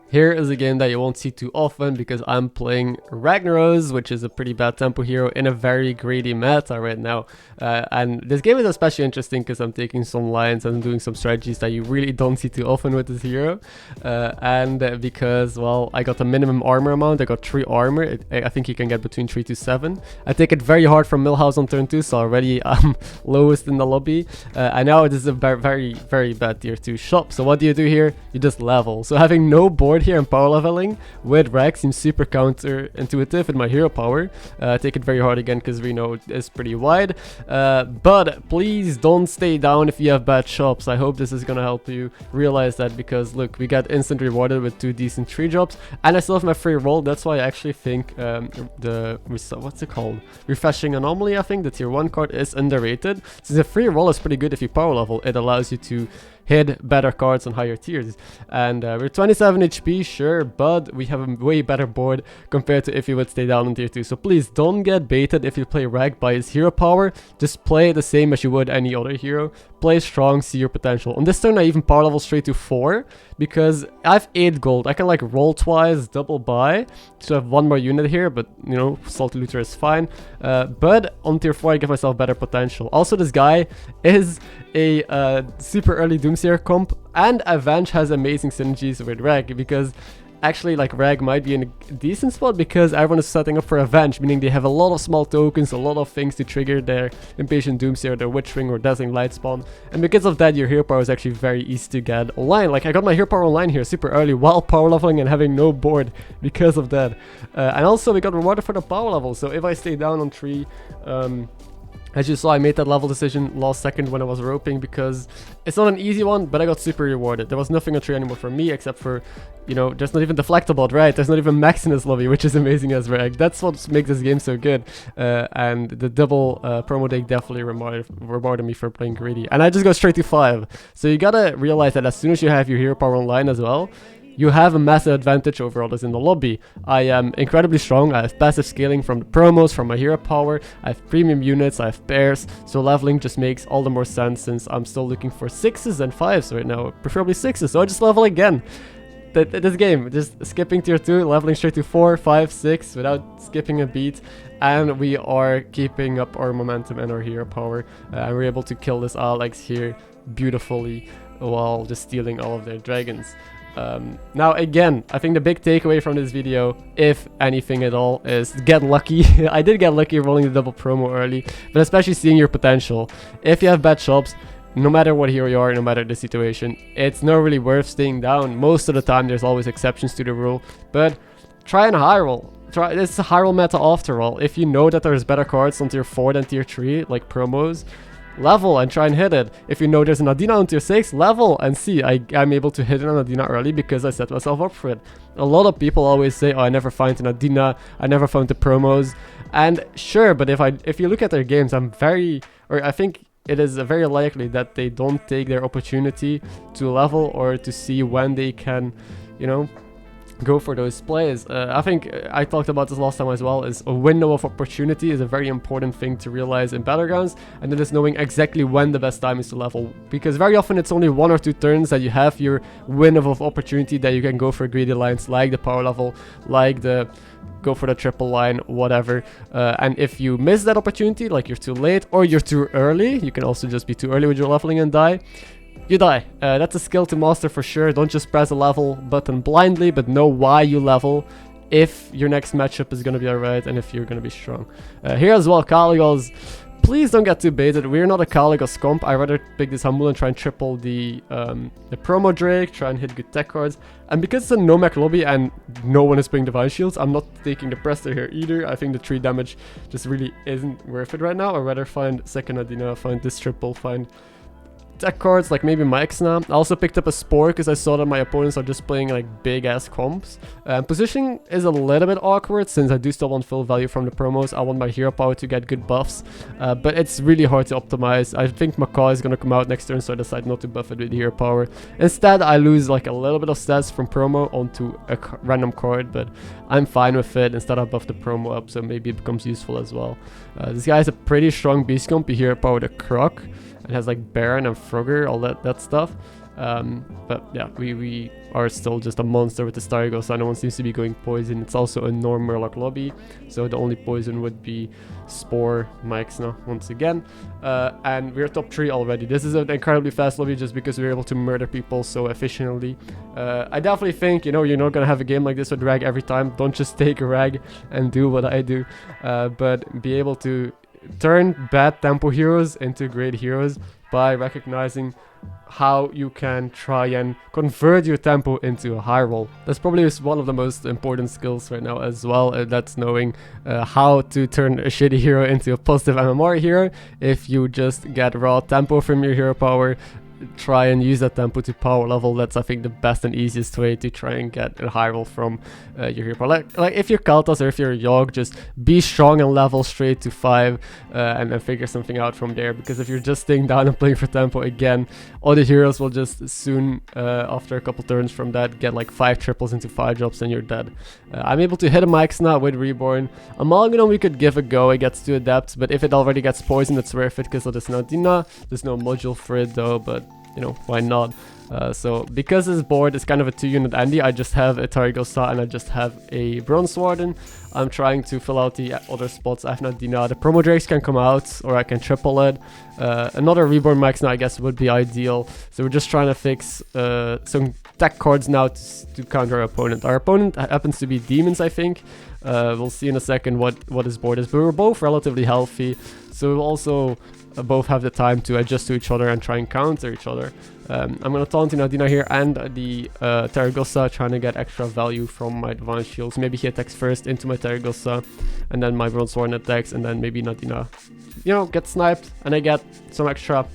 Here is a game that you won't see too often because I'm playing Ragnaros, which is a pretty bad tempo hero in a very greedy meta right now. And this game is especially interesting because I'm taking some lines and doing some strategies that you really don't see too often with this hero. And because, well, I got a minimum armor amount, I got 3 armor. I think you can get between 3 to 7. I take it very hard from Millhouse on turn 2, so already I'm lowest in the lobby. I know this is a very bad tier 2 shop. So what do you do here? You just level. So having no board here and power leveling with Rag seems super counterintuitive with my hero power. Take it very hard again because we know it's pretty wide. But please don't stay down if you have bad shops. I hope this is gonna help you realize that, because look, we got instant rewarded with 2 decent 3 drops, and I still have my free roll. That's why I actually think what's it called? Refreshing Anomaly, I think the tier 1 card is underrated. Since the free roll is pretty good if you power level, it allows you to hit better cards on higher tiers. And we're 27 HP, sure, but we have a way better board compared to if you would stay down in tier 2. So please don't get baited if you play Rag by his hero power. Just play the same as you would any other hero. Play strong, see your potential. On this turn I even power level straight to 4 because I have 8 gold. I can like roll twice, double buy, so I have 1 more unit here, but you know, Salty Looter is fine. But on tier 4 I give myself better potential. Also, this guy is a super early Doomsayer comp, and Avenge has amazing synergies with Rag, because actually like Rag might be in a decent spot because everyone is setting up for Avenge, meaning they have a lot of small tokens, a lot of things to trigger their Impatient Doomsayer, their Witch Ring or Dazzling Light Spawn, and because of that your hero power is actually very easy to get online. Like I got my hero power online here super early while power leveling and having no board because of that. And also we got rewarded for the power level, so if I stay down on 3, as you saw, I made that level decision last second when I was roping because it's not an easy one, but I got super rewarded. There was nothing on 3 anymore for me except for, you know, there's not even Deflectable, right? There's not even mechs in this lobby, which is amazing as Rag. That's what makes this game so good. And the double promo deck definitely rewarded me for playing greedy. And I just go straight to 5. So you gotta realize that as soon as you have your hero power online as well, you have a massive advantage over others in the lobby. I am incredibly strong. I have passive scaling from the promos, from my hero power. I have premium units, I have pairs. So leveling just makes all the more sense since I'm still looking for 6s and 5s right now. Preferably 6s, so I just level again. This game, just skipping tier 2, leveling straight to 4, 5, 6 without skipping a beat. And we are keeping up our momentum and our hero power. And we're able to kill this Alex here beautifully while just stealing all of their dragons. Now again, I think the big takeaway from this video, if anything at all, is get lucky. I did get lucky rolling the double promo early, but especially seeing your potential. If you have bad shops, no matter what hero you are, no matter the situation, it's not really worth staying down. Most of the time there's always exceptions to the rule, but try and high roll. This is a high roll meta after all. If you know that there's better cards on tier 4 than tier 3, like promos, level and try and hit it. If you know there's an Adina on tier 6, level and see. I'm able to hit an Adina early because I set myself up for it. A lot of people always say, oh, I never find an Adina, I never found the promos. And sure, but if you look at their games, I think it is very likely that they don't take their opportunity to level or to see when they can, you know, go for those plays. I think I talked about this last time as well, is a window of opportunity is a very important thing to realize in Battlegrounds, and that is knowing exactly when the best time is to level, because very often it's only 1 or 2 turns that you have your window of opportunity that you can go for greedy lines like the power level, like the go for the triple line, whatever. And if you miss that opportunity, like you're too late or you're too early, you can also just be too early with your leveling and die. You die. That's a skill to master for sure. Don't just press the level button blindly, but know why you level, if your next matchup is going to be alright and if you're going to be strong. Here as well, Caligos. Please don't get too baited. We're not a Caligos comp. I rather pick this Humble and try and triple the promo Drake, try and hit good tech cards. And because it's a no mech lobby and no one is playing Divine Shields, I'm not taking the Prester here either. I think the 3 damage just really isn't worth it right now. I'd rather find second Adina, find this triple, find tech cards like maybe mechs now. I also picked up a Spore because I saw that my opponents are just playing like big ass comps. Positioning is a little bit awkward since I do still want full value from the promos. I want my hero power to get good buffs, but it's really hard to optimize. I think McKz is gonna come out next turn, so I decide not to buff it with hero power. Instead, I lose like a little bit of stats from promo onto a random card, but I'm fine with it. Instead, I buff the promo up, so maybe it becomes useful as well. This guy has a pretty strong beast comp. You hero power the Croc. It has like Baron and Frogger, all that stuff. But yeah, we are still just a monster with the Stargo, no one seems to be going poison. It's also a normal Murloc lobby, so the only poison would be Spore, mechs now once again. And we're top 3 already. This is an incredibly fast lobby just because we're able to murder people so efficiently. I definitely think, you know, you're not gonna have a game like this with Rag every time. Don't just take a Rag and do what I do, but be able to turn bad tempo heroes into great heroes by recognizing how you can try and convert your tempo into a high roll. That's probably one of the most important skills right now as well, that's knowing how to turn a shitty hero into a positive MMR hero. If you just get raw tempo from your hero power, try and use that tempo to power level. That's, I think, the best and easiest way to try and get a high roll from your hero power. Like if you're Kaltas or if you're Yogg, just be strong and level straight to 5 and then figure something out from there, because if you're just staying down and playing for tempo again, all the heroes will just soon, after a couple turns from that, get like 5 triples into 5 drops and you're dead. I'm able to hit a mechs now with Reborn. Amalgadon we could give a go, it gets 2 adepts, but if it already gets poisoned, it's worth it because of this Nadina. There's no module for it though, but you know, why not? So because this board is kind of a 2-unit Andy, I just have a Targosa and I just have a Bronze Warden. I'm trying to fill out the other spots. I have Nadina. The Promo Drakes can come out, or I can triple it. Another Reborn Max now, I guess, would be ideal. So we're just trying to fix some tech cards now to counter our opponent. Our opponent happens to be Demons, I think. We'll see in a second what his board is, but we're both relatively healthy, so we'll also both have the time to adjust to each other and try and counter each other. I'm going to taunt Nadina here and the Targosa, trying to get extra value from my Divine Shields. Maybe he attacks first into my Targosa, and then my Bronze Warden attacks, and then maybe Nadina, you know, gets sniped, and I get some extra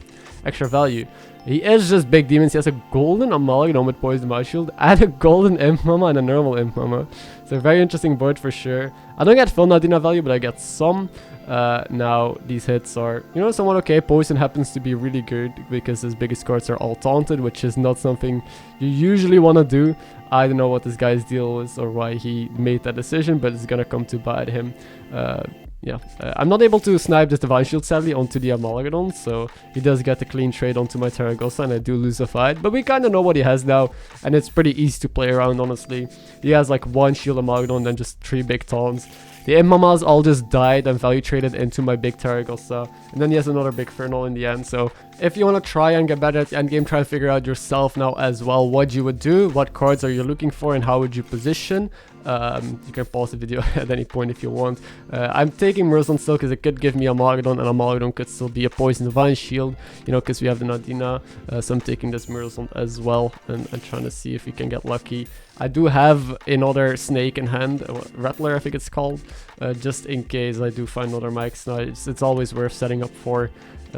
value. He is just big demons. He has a golden Amalgadon with Poison Divine Shield and a golden Imp Mama and a normal Imp Mama. So a very interesting board for sure. I don't get full Nadina value, but I get some. Now these hits are, you know, somewhat okay. Poison happens to be really good because his biggest cards are all taunted, which is not something you usually want to do. I don't know what this guy's deal is or why he made that decision, but it's gonna come to bite him. Yeah, I'm not able to snipe this Divine Shield sadly onto the Amalgadon, so he does get a clean trade onto my Targosa and I do lose a fight, but we kind of know what he has now and it's pretty easy to play around, honestly. He has like 1 shield Amalgadon and then just 3 big taunts. The Imp Mamas all just died and value traded into my big Targosa, and then he has another big Fernal in the end. So if you want to try and get better at the endgame, try and figure out yourself now as well what you would do, what cards are you looking for, and how would you position. You can pause the video at any point if you want. I'm taking Murzon still because it could give me a Amalgadon, and Amalgadon could still be a Poison Divine Shield, you know, because we have the Nadina. So I'm taking this Murzon as well and trying to see if we can get lucky. I do have another snake in hand, Rattler I think it's called, just in case I do find another mechs. Now it's always worth setting up for,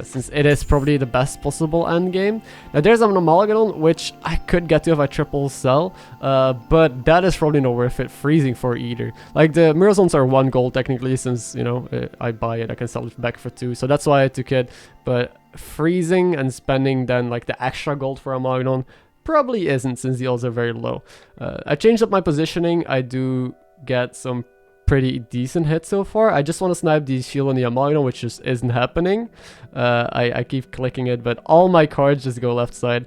since it is probably the best possible end game. Now there's an Amalgadon which I could get to if I triple sell, but that is probably not worth it freezing for either. Like the Murzons are 1 gold technically, since, you know, I buy it, I can sell it back for 2, so that's why I took it. But freezing and spending then like the extra gold for Amalgadon probably isn't, since the odds are very low. I changed up my positioning. I do get some pretty decent hits so far. I just want to snipe the shield on the Amalgadon, which just isn't happening. I keep clicking it, but all my cards just go left side.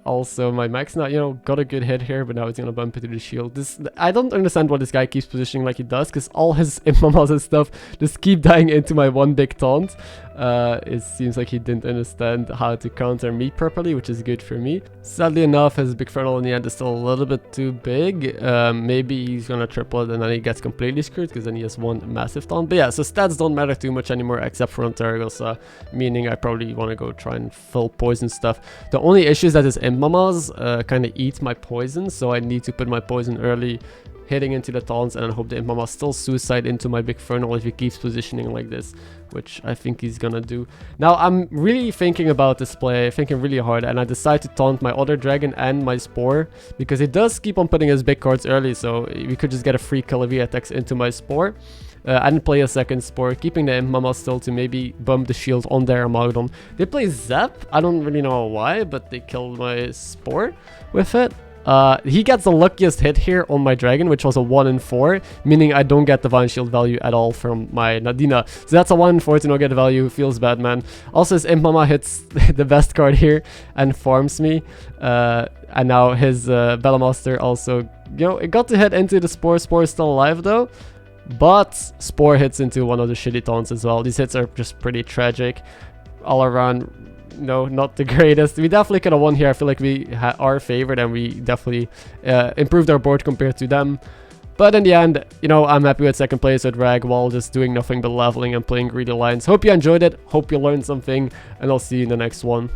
Also my mechs now, you know, got a good hit here, but now it's gonna bump into the shield. I don't understand why this guy keeps positioning like he does, because all his Imp and stuff just keep dying into my 1 big taunt. It seems like he didn't understand how to counter me properly, which is good for me. Sadly enough, his big Fernal in the end is still a little bit too big. Maybe he's gonna triple it and then he gets completely screwed, because then he has 1 massive taunt. But yeah, so stats don't matter too much anymore, except for on Targosa, meaning I probably want to go try and fill poison stuff. The only issue is that his Imp Mamas kind of eat my poison, so I need to put my poison early, hitting into the taunts, and I hope the Imp Mama still suicide into my big Fernal if he keeps positioning like this, which I think he's gonna do. Now I'm really thinking about this play, thinking really hard, and I decide to taunt my other dragon and my Spore, because he does keep on putting his big cards early, so we could just get a free kill if he attacks into my Spore. And play a second Spore, keeping the Imp Mama still to maybe bump the shield on their Amalgadon. They play Zap, I don't really know why, but they killed my Spore with it. He gets the luckiest hit here on my dragon, which was a 1 in 4, meaning I don't get divine shield value at all from my Nadina. So that's a 1 in 4 to not get the value. Feels bad, man. Also, his Imp Mama hits the best card here and farms me. And now his Bellamaster also, you know, it got to hit into the Spore. Spore is still alive though. But Spore hits into one of the shitty taunts as well. These hits are just pretty tragic. All around, no, not the greatest. We definitely could have won here. I feel like we are favored and we definitely improved our board compared to them. But in the end, you know, I'm happy with second place with Rag while just doing nothing but leveling and playing greedy lines. Hope you enjoyed it. Hope you learned something. And I'll see you in the next one.